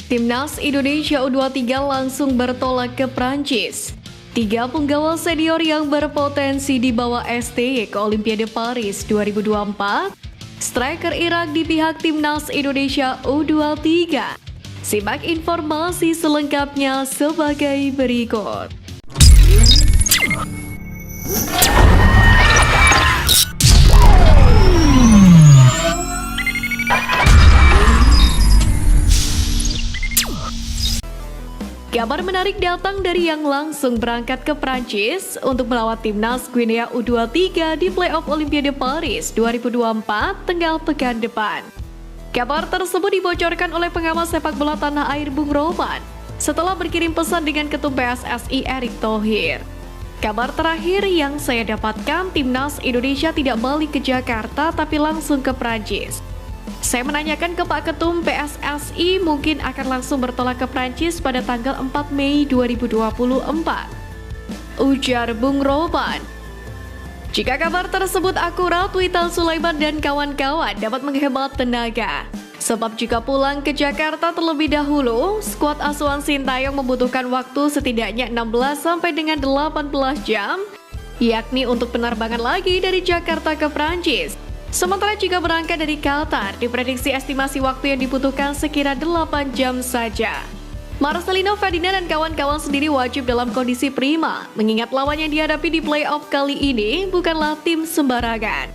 Timnas Indonesia U23 langsung bertolak ke Prancis. 3 penggawa senior yang berpotensi dibawa STY ke Olimpiade Paris 2024. Striker Irak di pihak Timnas Indonesia U23. Simak informasi selengkapnya sebagai berikut. Kabar menarik datang dari yang langsung berangkat ke Prancis untuk melawat Timnas Guinea U23 di playoff Olimpiade Paris 2024 tanggal pekan depan. Kabar tersebut dibocorkan oleh pengamat sepak bola tanah air Bung Roman setelah berkirim pesan dengan Ketum PSSI Erick Thohir. Kabar terakhir yang saya dapatkan, Timnas Indonesia tidak balik ke Jakarta tapi langsung ke Prancis. Saya menanyakan ke Pak Ketum PSSI mungkin akan langsung bertolak ke Prancis pada tanggal 4 Mei 2024. Ujar Bung Roman. Jika kabar tersebut akurat, Witan Sulaiman dan kawan-kawan dapat menghemat tenaga. Sebab jika pulang ke Jakarta terlebih dahulu, skuad asuhan Sintayong membutuhkan waktu setidaknya 16 sampai dengan 18 jam, yakni untuk penerbangan lagi dari Jakarta ke Prancis. Sementara jika berangkat dari Qatar, diprediksi estimasi waktu yang dibutuhkan sekira 8 jam saja. Marcelino Ferdinand dan kawan-kawan sendiri wajib dalam kondisi prima, mengingat lawan yang dihadapi di playoff kali ini bukanlah tim sembarangan.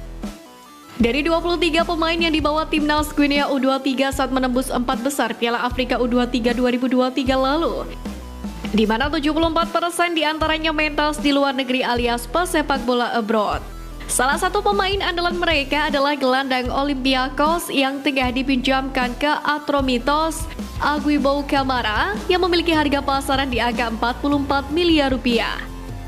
Dari 23 pemain yang dibawa Timnas Guinea U23 saat menembus 4 besar Piala Afrika U23 2023 lalu, di mana 74% diantaranya mentas di luar negeri alias pesepak bola abroad. Salah satu pemain andalan mereka adalah gelandang Olympiakos yang tengah dipinjamkan ke Atromitos Aguibou Camara yang memiliki harga pasaran di angka 44 miliar rupiah.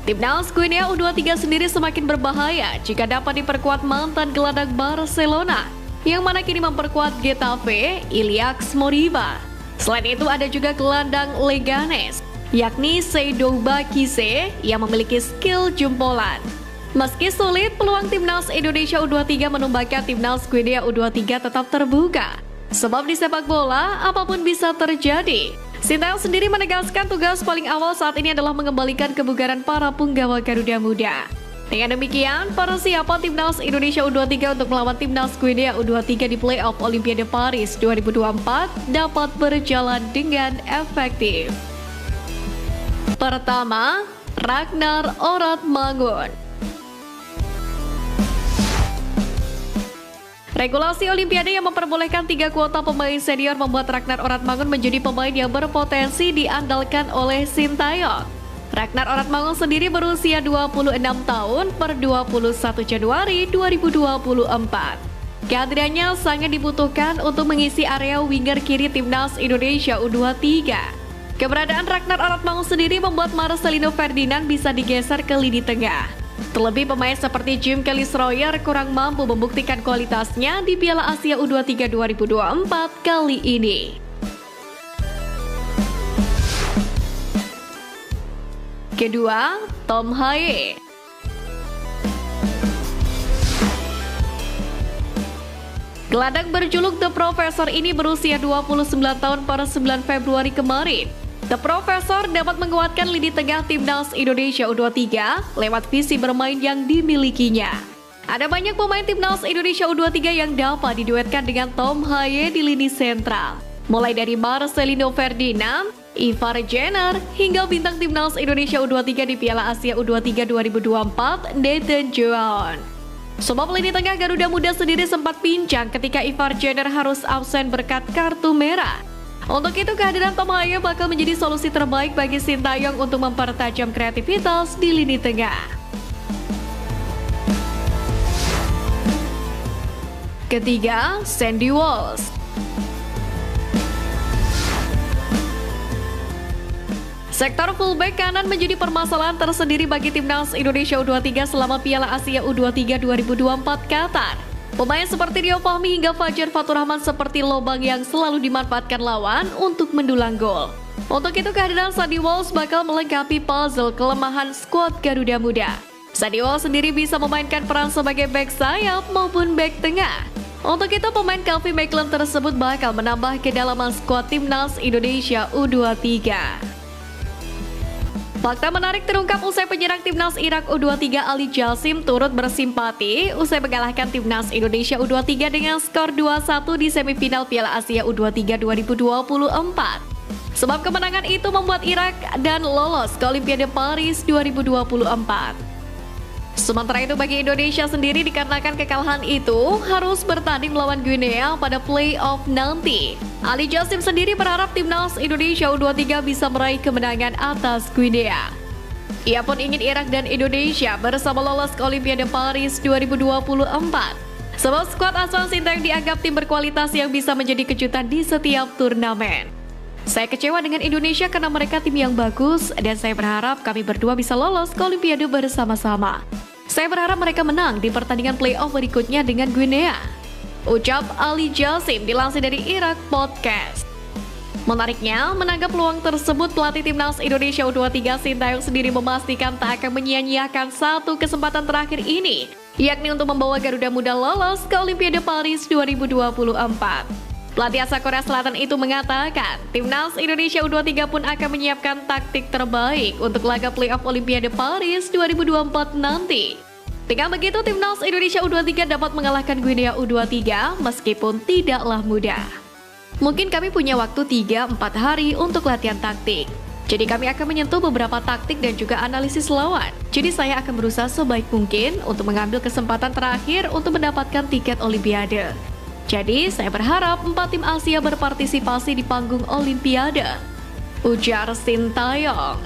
Timnas Guinea U23 sendiri semakin berbahaya jika dapat diperkuat mantan gelandang Barcelona yang mana kini memperkuat Getafe, Iliax Moriba. Selain itu ada juga gelandang Leganes, yakni Seydou Bakise yang memiliki skill jempolan. Meski sulit, peluang Timnas Indonesia U23 menumbangkan Timnas Guinea U23 tetap terbuka. Sebab di sepak bola, apapun bisa terjadi. Sintayong sendiri menegaskan tugas paling awal saat ini adalah mengembalikan kebugaran para punggawa Garuda Muda. Dengan demikian, persiapan Timnas Indonesia U23 untuk melawan Timnas Guinea U23 di playoff Olimpiade Paris 2024 dapat berjalan dengan efektif. Pertama, Ragnar Oratmangun. Regulasi Olimpiade yang memperbolehkan 3 kuota pemain senior membuat Ragnar Oratmangun menjadi pemain yang berpotensi diandalkan oleh Sintayong. Ragnar Oratmangun sendiri berusia 26 tahun per 21 Januari 2024. Kehadirannya sangat dibutuhkan untuk mengisi area winger kiri Timnas Indonesia U23. Keberadaan Ragnar Oratmangun sendiri membuat Marcelino Ferdinand bisa digeser ke lini tengah. Terlebih pemain seperti Jim Kelly-Stroyer kurang mampu membuktikan kualitasnya di Piala Asia U23 2024 kali ini. Kedua, Tom Haye. Gelandang berjuluk The Professor ini berusia 29 tahun pada 9 Februari kemarin. The Professor dapat menguatkan lini tengah Timnas Indonesia U23 lewat visi bermain yang dimilikinya. Ada banyak pemain Timnas Indonesia U23 yang dapat diduetkan dengan Tom Haye di lini sentral. Mulai dari Marcelino Ferdinand, Ivar Jenner, hingga bintang Timnas Indonesia U23 di Piala Asia U23 2024, Nathan Joaon. Sebab lini tengah Garuda Muda sendiri sempat pincang ketika Ivar Jenner harus absen berkat kartu merah. Untuk itu, kehadiran Tom Haye bakal menjadi solusi terbaik bagi Sintayong untuk mempertajam kreativitas di lini tengah. Ketiga, Sandy Walsh. Sektor fullback kanan menjadi permasalahan tersendiri bagi Timnas Indonesia U23 selama Piala Asia U23 2024 Qatar. Pemain seperti Rio Fahmi hingga Fajar Fatur Rahman seperti lobang yang selalu dimanfaatkan lawan untuk mendulang gol. Untuk itu kehadiran Sandy Walsh bakal melengkapi puzzle kelemahan skuad Garuda Muda. Sandy Walsh sendiri bisa memainkan peran sebagai bek sayap maupun bek tengah. Untuk itu, pemain Calvin McLean tersebut bakal menambah kedalaman skuad timnas Indonesia U23. Fakta menarik terungkap usai penyerang timnas Irak U23 Ali Jassim turut bersimpati usai mengalahkan timnas Indonesia U23 dengan skor 2-1 di semifinal Piala Asia U23 2024. Sebab kemenangan itu membuat Irak dan lolos ke Olimpiade Paris 2024. Sementara itu bagi Indonesia sendiri dikarenakan kekalahan itu harus bertanding melawan Guinea pada play-off nanti. Ali Jassim sendiri berharap timnas Indonesia U23 bisa meraih kemenangan atas Guinea. Ia pun ingin Irak dan Indonesia bersama lolos ke Olimpiade Paris 2024. Sebab skuad asuhan Sinteyong dianggap tim berkualitas yang bisa menjadi kejutan di setiap turnamen. Saya kecewa dengan Indonesia karena mereka tim yang bagus dan saya berharap kami berdua bisa lolos ke Olimpiade bersama-sama. Saya berharap mereka menang di pertandingan play-off berikutnya dengan Guinea. Ucap Ali Jassim dilansir dari Irak Podcast. Menariknya, menanggap peluang tersebut pelatih timnas Indonesia U23 Sinteyong sendiri memastikan tak akan menyia-nyiakan satu kesempatan terakhir ini, yakni untuk membawa Garuda Muda lolos ke Olimpiade Paris 2024. Pelatih asal Korea Selatan itu mengatakan, timnas Indonesia U23 pun akan menyiapkan taktik terbaik untuk laga playoff Olimpiade Paris 2024 nanti. Dengan begitu, timnas Indonesia U23 dapat mengalahkan Guinea U23 meskipun tidaklah mudah. Mungkin kami punya waktu 3-4 hari untuk latihan taktik. Jadi kami akan menyentuh beberapa taktik dan juga analisis lawan. Jadi saya akan berusaha sebaik mungkin untuk mengambil kesempatan terakhir untuk mendapatkan tiket Olimpiade. Jadi, saya berharap 4 tim Asia berpartisipasi di panggung Olimpiade, ujar Sinteyong.